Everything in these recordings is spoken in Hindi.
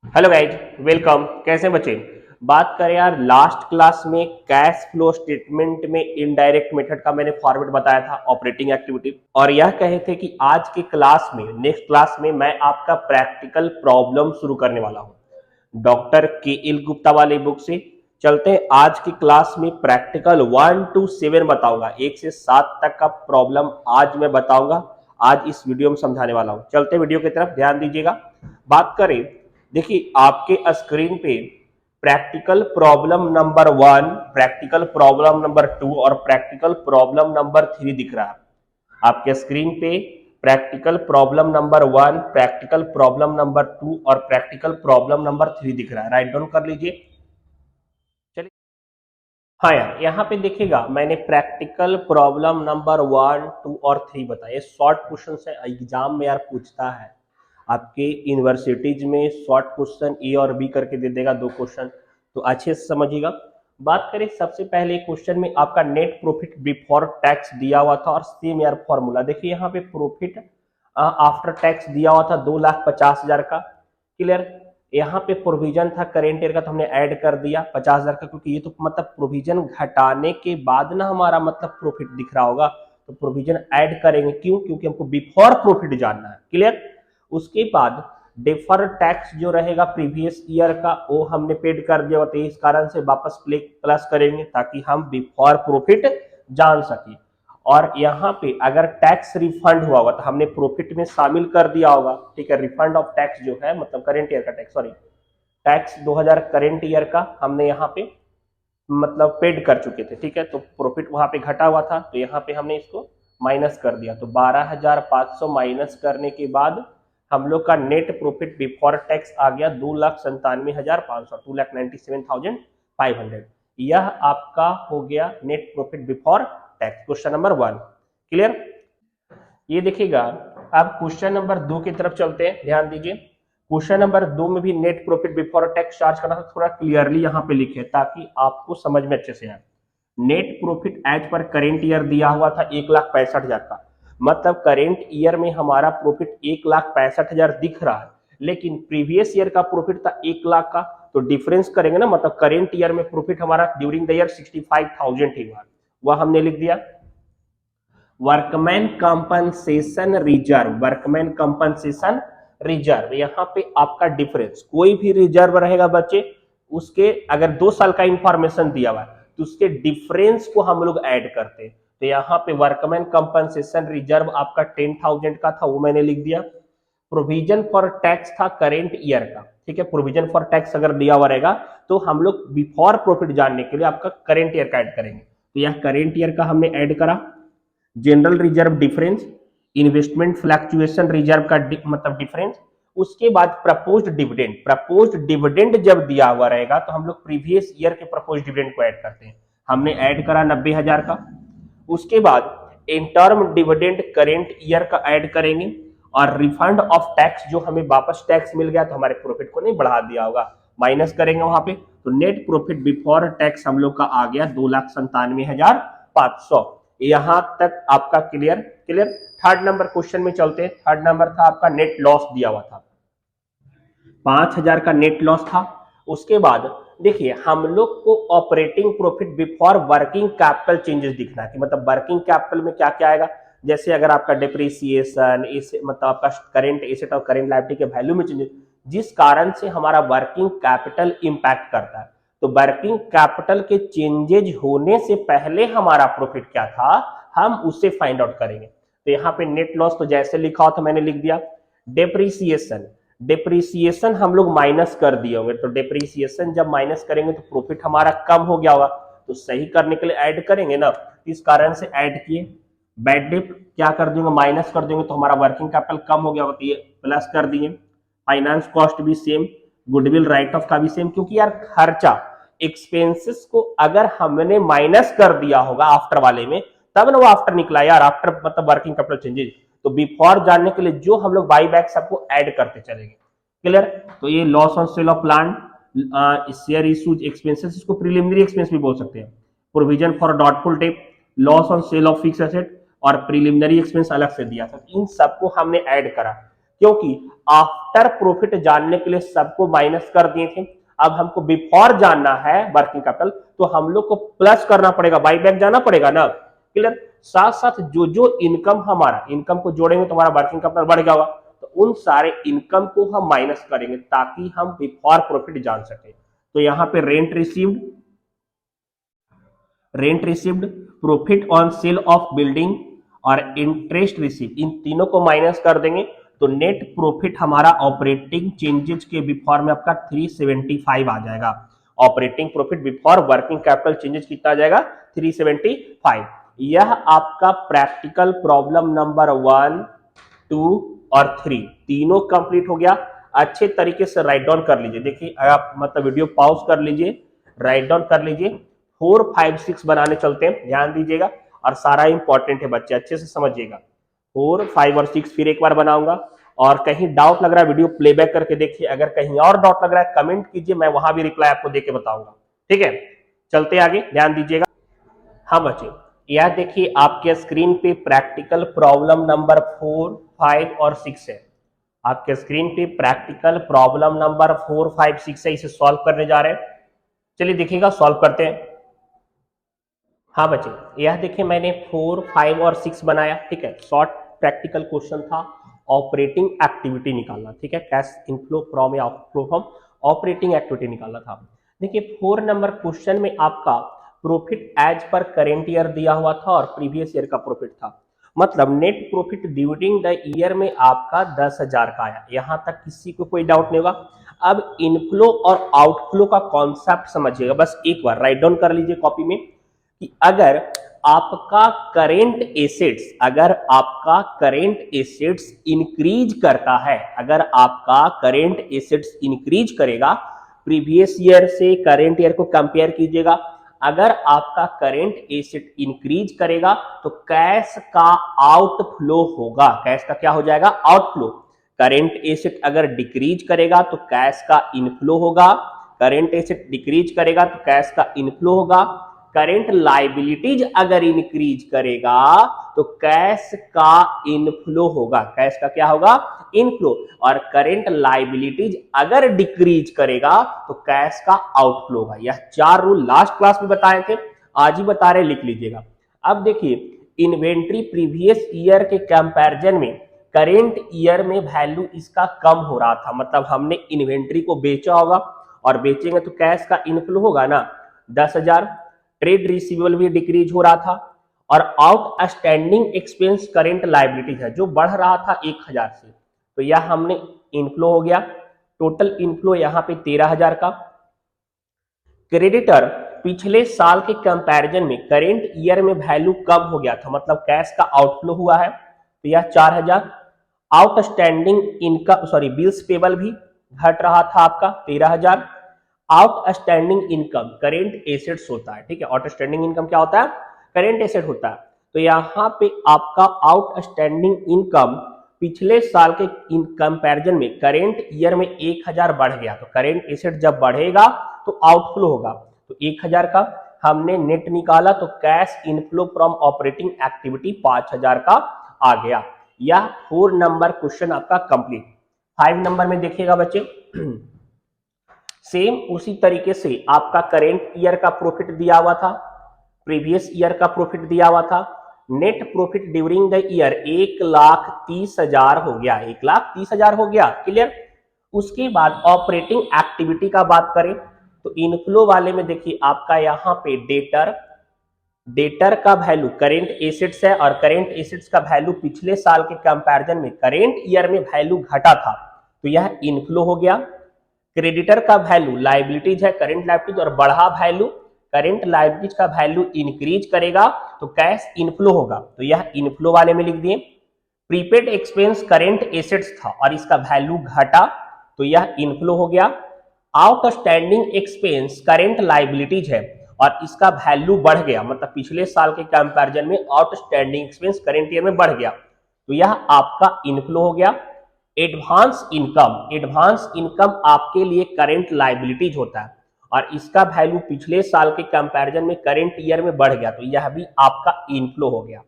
Hello guys, welcome. कैसे हैं बच्चे? बात करें यार, लास्ट क्लास में कैश फ्लो स्टेटमेंट में इनडायरेक्ट मेथड का मैंने फॉर्मेट बताया था, ऑपरेटिंग एक्टिविटी। और यह कहे थे कि आज के क्लास में, नेक्स्ट क्लास में मैं आपका प्रैक्टिकल प्रॉब्लम शुरू करने वाला हूं डॉक्टर के एल गुप्ता वाले बुक से। चलते हैं आज की क्लास में, प्रैक्टिकल 1 to 7 बताऊंगा, 1 से 7 तक का प्रॉब्लम आज मैं बताऊंगा। आज इस वीडियो में समझाने वाला हूं। चलते हैं वीडियो की तरफ, ध्यान दीजिएगा। बात करें, देखिए आपके स्क्रीन पे practical problem number 1, practical problem number 2 और प्रैक्टिकल प्रॉब्लम नंबर 3 दिख रहा है आपके स्क्रीन पे। Practical problem number 1, practical problem number 2 और प्रैक्टिकल प्रॉब्लम नंबर 3 दिख रहा है। राइट डाउन कर लीजिए। चलिए, हाँ यार, यहाँ पे देखिएगा मैंने प्रैक्टिकल प्रॉब्लम नंबर 1, 2 और 3 बताया। शॉर्ट क्वेश्चन से एग्जाम में यार पूछता है, आपके यूनिवर्सिटीज में शॉर्ट क्वेश्चन ए और बी करके दे देगा, 2 क्वेश्चन, तो अच्छे से समझिएगा। बात करें, सबसे पहले क्वेश्चन में आपका नेट प्रॉफिट बिफोर टैक्स दिया हुआ था और सेम यार फॉर्मूला। देखिए यहाँ पे प्रॉफिट आफ्टर टैक्स दिया हुआ था 2,50,000 का। क्लियर? यहाँ पे प्रोविजन था करेंट ईयर का, तो हमने ऐड कर दिया 50,000 का, क्योंकि ये तो मतलब प्रोविजन घटाने के बाद ना हमारा मतलब प्रॉफिट दिख रहा होगा, तो प्रोविजन ऐड करेंगे। क्यों? क्योंकि हमको बिफोर प्रॉफिट जानना है। क्लियर? उसके बाद डेफर टैक्स जो रहेगा प्रीवियस ईयर का, वो हमने पेड कर दिया होता है, इस कारण से वापस प्लस करेंगे ताकि हम बिफोर प्रॉफिट जान सके। और यहाँ पे अगर टैक्स रिफंड हुआ होगा तो हमने प्रॉफिट में शामिल कर दिया होगा। ठीक है, रिफंड ऑफ टैक्स जो है, मतलब करेंट ईयर का tax, sorry, tax 2000 current year का हमने यहाँ पे मतलब पेड कर चुके थे। ठीक है, तो प्रॉफिट वहां पे घटा हुआ था, तो यहाँ पे हमने इसको माइनस कर दिया, तो 12,500 माइनस करने के बाद हम लोग का नेट प्रॉफिट बिफोर टैक्स आ गया 2,97,500, 2,97,500। यह आपका हो गया net profit before tax, question number 1। Clear? ये देखिएगा, अब क्वेश्चन नंबर 2 की तरफ चलते हैं, ध्यान दीजिए। क्वेश्चन नंबर 2 में भी net profit before tax charge करना, थोड़ा क्लियरली यहाँ पे लिखे ताकि आपको समझ में अच्छे से आए। Net profit as per current year दिया हुआ था 1,65,000 का, मतलब करेंट ईयर में हमारा प्रॉफिट 1,65,000 दिख रहा है, लेकिन प्रीवियस ईयर का प्रॉफिट था 1,00,000 का, तो डिफरेंस करेंगे ना, मतलब करेंट ईयर में प्रॉफिट हमारा ड्यूरिंग द ईयर 65,000 ही हुआ, वह हमने लिख दिया। Workman compensation reserve, workman compensation reserve, यहाँ पे आपका डिफरेंस, कोई भी रिजर्व रहेगा बच्चे, उसके अगर 2 साल का इंफॉर्मेशन दिया हुआ है तो उसके डिफरेंस को हम लोग ऐड करते हैं। तो यहाँ पे वर्कमैन कंपनसेशन रिजर्व आपका 10,000 का था, वो मैंने लिख दिया। प्रोविजन फॉर टैक्स था करेंट ईयर का। ठीक है, प्रोविजन फॉर टैक्स अगर दिया हुआ रहेगा तो हम लोग बिफोर प्रॉफिट जानने के लिए आपका करेंट ईयर का ऐड करेंगे, तो यह करेंट ईयर का हमने ऐड करा। General reserve difference, investment fluctuation reserve का मतलब डिफरेंस। उसके बाद प्रपोज्ड डिविडेंड, प्रपोज्ड डिविडेंड जब दिया हुआ रहेगा तो हम लोग प्रीवियस ईयर के प्रपोज्ड डिविडेंड को ऐड करते हैं, हमने ऐड करा 90,000 का। उसके बाद इंटर्म डिविडेंड करेंट ईयर का ऐड करेंगे, और रिफंड ऑफ टैक्स जो हमें वापस टैक्स मिल गया तो हमारे प्रॉफिट को नहीं बढ़ा दिया होगा, माइनस करेंगे वहां पे, तो नेट प्रॉफिट बिफोर टैक्स हम लोग का आ गया 2,97,500। यहां तक आपका clear? Clear? Third number question में चलते हैं। थर्ड नंबर था आपका नेट लॉस दिया हुआ था, 5,000 का नेट लॉस था। उसके बाद देखिए, हम लोग को operating profit before working capital changes दिखना है कि मतलब वर्किंग कैपिटल में क्या क्या आएगा। जैसे अगर आपका डिप्रिसिएशन, इसे मतलब आपका करेंट एसेट और करेंट लायबिलिटी के वैल्यू में चेंजेस, जिस कारण से हमारा वर्किंग कैपिटल इंपैक्ट करता है, तो वर्किंग कैपिटल के चेंजेज होने से पहले हमारा प्रॉफिट क्या था, हम उसे फाइंड आउट करेंगे। तो यहाँ पे नेट लॉस तो जैसे लिखा हो तो मैंने लिख दिया। डेप्रीसिएशन, डेप्रीसिएशन हम लोग माइनस कर दिए होंगे, तो डेप्रीसिएशन जब माइनस करेंगे तो प्रॉफिट हमारा कम हो गया होगा, तो सही करने के लिए ऐड करेंगे ना, इस कारण से ऐड किए। बैड डेप क्या कर देंगे, माइनस कर देंगे, तो हमारा वर्किंग कैपिटल कम हो गया होगा, तो ये प्लस कर दिए। फाइनेंस कॉस्ट भी सेम, गुडविल राइट ऑफ का भी सेम, क्योंकि यार खर्चा, एक्सपेंसेस को अगर हमने माइनस कर दिया होगा आफ्टर वाले में, तब ना वो आफ्टर निकला यार, आफ्टर मतलब वर्किंग कैपिटल चेंजेस, तो बिफोर जानने के लिए जो हम लोग बाई बैक सबको ऐड करते चलेंगे। क्लियर? तो ये loss on sale of plant, share issues expenses, इसको प्रिलिमिनरी एक्सपेंस भी बोल सकते हैं। Provision for doubtful debt, loss on sale of fix asset और प्रिलिमिनरी एक्सपेंस अलग से दिया था, इन सबको हमने ऐड करा। क्योंकि आफ्टर प्रॉफिट जानने के लिए सबको माइनस कर दिए थे, अब हमको बिफोर जानना है वर्किंग कैपिटल, तो हम लोग को प्लस करना पड़ेगा, बाई बैक जाना पड़ेगा ना। क्लियर। साथ साथ जो जो इनकम, हमारा इनकम को जोड़ेंगे तो हमारा वर्किंग कैपिटल बढ़ गया होगा, तो उन सारे इनकम को हम माइनस करेंगे ताकि हम बिफोर प्रॉफिट जान सके। तो यहाँ पे rent received, profit on sale of building और इंटरेस्ट रिसीव, इन तीनों को माइनस कर देंगे तो नेट प्रॉफिट हमारा ऑपरेटिंग चेंजेस के बिफोर में आपका 375 आ जाएगा। Operating profit before working capital changes कितना आ जाएगा? 375। यह आपका प्रैक्टिकल प्रॉब्लम नंबर 1, 2 और 3 तीनों कंप्लीट हो गया। अच्छे तरीके से राइट डाउन कर लीजिए। देखिए आप मतलब वीडियो पॉज कर लीजिए, राइट डाउन कर लीजिए। 4, 5, 6 बनाने चलते हैं, ध्यान दीजिएगा और सारा इंपॉर्टेंट है बच्चे, अच्छे से समझिएगा। 4, 5 और 6 फिर एक बार बनाऊंगा, और कहीं डाउट लग रहा है वीडियो प्लेबैक करके देखिए, अगर कहीं और डाउट लग रहा है कमेंट कीजिए, मैं वहां भी रिप्लाई आपको देके बताऊंगा। ठीक है, चलते आगे, ध्यान दीजिएगा। हाँ बच्चे, यह देखिए आपके स्क्रीन पे प्रैक्टिकल प्रॉब्लम नंबर 4, 5 और 6 है। आपके स्क्रीन पे प्रैक्टिकल प्रॉब्लम नंबर 4, 5, 6 है, इसे सॉल्व करने जा रहे हैं। चलिए देखिएगा, सॉल्व करते हैं। हाँ बच्चे, यह देखिए मैंने 4, 5 और 6 बनाया। ठीक है, शॉर्ट प्रैक्टिकल क्वेश्चन था, ऑपरेटिंग एक्टिविटी निकालना। ठीक है, कैश इनफ्लो फ्रॉम या आउटफ्लो फ्रॉम ऑपरेटिंग एक्टिविटी निकालना था। देखिए 4 नंबर क्वेश्चन में आपका profit as per current year दिया हुआ था और प्रीवियस ईयर का प्रॉफिट था, मतलब net profit during the year में आपका 10,000 का आया। यहां तक किसी को कोई डाउट नहीं होगा। अब इनफ्लो और आउटफ्लो का कॉन्सेप्ट समझिएगा, बस एक बार राइट डाउन कर लीजिए कॉपी में कि अगर आपका करेंट एसेट्स इंक्रीज करता है, अगर आपका करेंट एसेट्स इंक्रीज करेगा, प्रीवियस ईयर से करेंट ईयर को कंपेयर कीजिएगा, अगर आपका करेंट एसेट इंक्रीज करेगा तो कैश का आउटफ्लो होगा। कैश का क्या हो जाएगा? आउटफ्लो। करेंट एसेट अगर डिक्रीज करेगा तो कैश का इनफ्लो होगा, करेंट एसेट डिक्रीज करेगा तो कैश का इनफ्लो होगा। करेंट लाइबिलिटीज अगर इंक्रीज करेगा तो कैश का इनफ्लो होगा। कैश का क्या होगा? इनफ्लो। और करेंट लाइबिलिटीज अगर डिक्रीज करेगा तो कैश का आउटफ्लो होगा। यह 4 रूल लास्ट क्लास में बताए थे, आज ही बता रहे, लिख लीजिएगा। अब देखिए इन्वेंट्री प्रीवियस ईयर के कंपैरिजन में करेंट ईयर में वैल्यू इसका कम हो रहा था, मतलब हमने इन्वेंट्री को बेचा होगा और बेचेंगे तो कैश का इनफ्लो होगा ना, 10,000। ट्रेड रिसीवेबल भी डिक्रीज हो रहा था, और आउटस्टैंडिंग एक्सपेंस करेंट लायबिलिटीज है जो बढ़ रहा था 1,000 से, तो यह हमने इनफ्लो हो गया। टोटल इनफ्लो यहाँ पे 13,000 का। क्रेडिटर पिछले साल के कंपैरिजन में करेंट ईयर में वैल्यू कम हो गया था, मतलब कैश का आउटफ्लो हुआ है, तो यह 4,000। आउटस्टैंडिंग इनकम बिल्स पेबल भी घट रहा था आपका 13,000। आउटस्टैंडिंग इनकम करेंट एसेट्स होता है। ठीक है, आउटस्टैंडिंग इनकम क्या होता है? करेंट एसेट होता है। तो यहाँ पे आपका आउटस्टैंडिंग इनकम पिछले साल के कंपैरिजन में करेंट ईयर में 1,000 बढ़ गया, तो करेंट एसेट जब बढ़ेगा तो आउटफ्लो होगा, तो 1,000 का हमने नेट निकाला, तो cash inflow from operating activity 5,000 का आ गया। यह 4 नंबर क्वेश्चन आपका कंप्लीट। 5 नंबर में देखिएगा बच्चे, सेम उसी तरीके से आपका करेंट ईयर का प्रॉफिट दिया हुआ था, प्रीवियस ईयर का प्रॉफिट दिया हुआ था। Net profit during the year 1,30,000 हो गया, 1,30,000 हो गया। क्लियर। उसके बाद ऑपरेटिंग एक्टिविटी का बात करें तो इनफ्लो वाले में देखिए आपका यहाँ पे डेटर का वैल्यू करेंट एसेट्स है, और करेंट एसेट्स का वैल्यू पिछले साल के कंपैरिजन में करेंट ईयर में वैल्यू घटा था, तो यह इनफ्लो हो गया। क्रेडिटर का वैल्यू लाइबिलिटीज है, करेंट लाइबिलिटीज, और बढ़ा वैल्यू करेंट लाइबिलिटीज का वैल्यू इंक्रीज करेगा तो कैश इनफ्लो होगा, तो यह इनफ्लो वाले में लिख दिए। प्रीपेड एक्सपेंस करेंट एसेट्स था और इसका वैल्यू घटा, तो यह इनफ्लो हो गया। आउटस्टैंडिंग एक्सपेंस करेंट लाइबिलिटीज है और इसका वैल्यू बढ़ गया, मतलब पिछले साल के कंपैरिजन में आउटस्टैंडिंग एक्सपेंस करेंट ईयर में बढ़ गया, तो यह आपका इनफ्लो हो गया। एडवांस इनकम आपके लिए करेंट लाइबिलिटीज होता है और इसका वैल्यू पिछले साल के कंपैरिजन में करेंट ईयर में बढ़ गया, तो यह भी आपका इनफ्लो हो गया।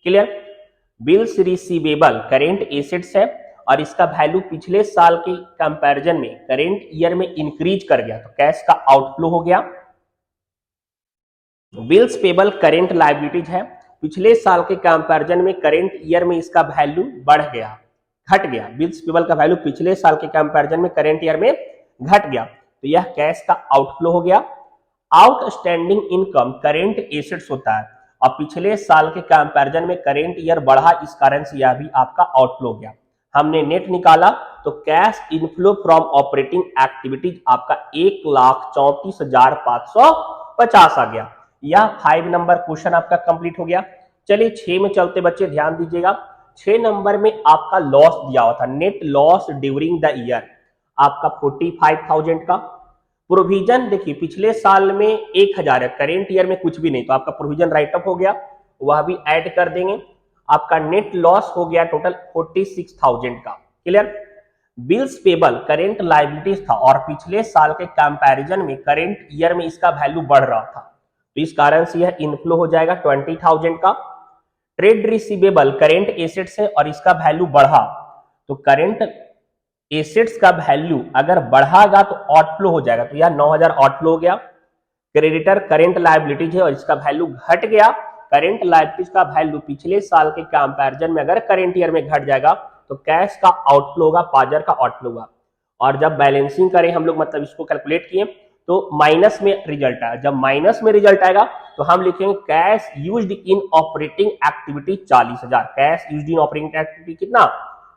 Clear. Bills receivable current assets है और इसका वैल्यू पिछले साल के कंपैरिजन में करेंट ईयर में इंक्रीज कर गया, तो कैश का आउटफ्लो हो गया। बिल्स पेबल करेंट लायबिलिटीज है, पिछले साल के कंपैरिजन में करेंट ईयर में इसका वैल्यू बढ़ गया, घट गया। बिल्स पेबल का वैल्यू पिछले साल के कंपैरिजन में करेंट ईयर में घट गया, तो यह कैश का आउटफ्लो हो गया। आउटस्टैंडिंग इनकम करेंट एसेट्स होता है और पिछले साल के कंपैरिजन में करेंट ईयर बढ़ा, इस कारण से यह भी आपका आउटफ्लो हो गया। हमने नेट निकाला तो cash inflow from operating activities आपका 1,34,550 आ गया। यह 5 नंबर क्वेश्चन आपका कंप्लीट हो गया। चलिए 6 में चलते बच्चे, ध्यान दीजिएगा। 6 नंबर में आपका लॉस दिया हुआ था, net loss during the year आपका 45,000 का। प्रोविजन देखिए पिछले साल में 1,000 है, करेंट ईयर में कुछ भी नहीं, तो आपका प्रोविजन राइट अप हो गया, वह भी ऐड कर देंगे। आपका नेट लॉस हो गया टोटल 46,000 का। Clear. Bills payable current liabilities था और पिछले साल के कंपैरिजन में करेंट ईयर में इसका वैल्यू बढ़ रहा था, तो इस कारण से यह इनफ्लो हो जाएगा 20,000 का। ट्रेड रिसीवेबल करेंट एसेट्स है और इसका वैल्यू बढ़ा, तो करेंट एसेट्स का वैल्यू अगर बढ़ागा तो आउटफ्लो हो जाएगा, तो यह 9,000 आउटफ्लो हो गया। क्रेडिटर करेंट लायबिलिटीज है और इसका वैल्यू घट गया। करेंट लायबिलिटीज का वैल्यू पिछले साल के कंपैरिजन में अगर करेंट ईयर में घट जाएगा तो कैश का आउटफ्लो होगा, 5,000 का आउटफ्लो होगा। और जब बैलेंसिंग करें हम लोग, मतलब इसको कैलकुलेट किए तो माइनस में रिजल्ट आया। जब माइनस में रिजल्ट आएगा तो हम लिखेंगे cash used in operating activity 40,000। Cash used in operating activity कितना?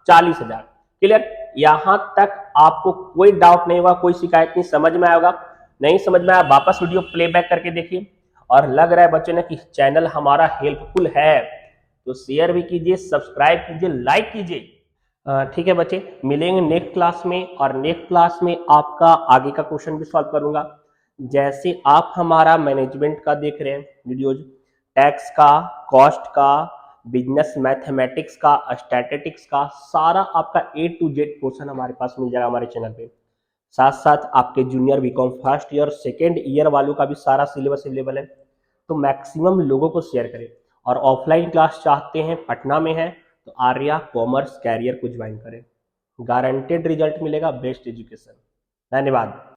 40,000। क्लियर। यहां तक आपको कोई डाउट नहीं होगा, कोई शिकायत नहीं, समझ में आएगा। नहीं समझ में आया वापस वीडियो प्लेबैक करके देखिए। और लग रहा है बच्चों ने कि चैनल हमारा हेल्पफुल है तो शेयर भी कीजिए, सब्सक्राइब कीजिए, लाइक कीजिए। ठीक है बच्चे, मिलेंगे नेक्स्ट क्लास में, और नेक्स्ट क्लास में आपका आगे का क्वेश्चन भी सॉल्व करूंगा। जैसे आप हमारा मैनेजमेंट का देख रहे हैं वीडियोज, टैक्स का, कॉस्ट का, बिजनेस मैथमेटिक्स का, स्टैटिस्टिक्स का, सारा आपका A to Z क्वेश्चन हमारे पास मिल जाएगा हमारे चैनल पे। साथ साथ आपके junior BCom first year second year वालों का भी सारा सिलेबस अवेलेबल है, तो मैक्सिमम लोगों को शेयर करें। और ऑफलाइन क्लास चाहते हैं, पटना में है तो आर्या कॉमर्स कैरियर को ज्वाइन करें, गारंटेड रिजल्ट मिलेगा, बेस्ट एजुकेशन। धन्यवाद।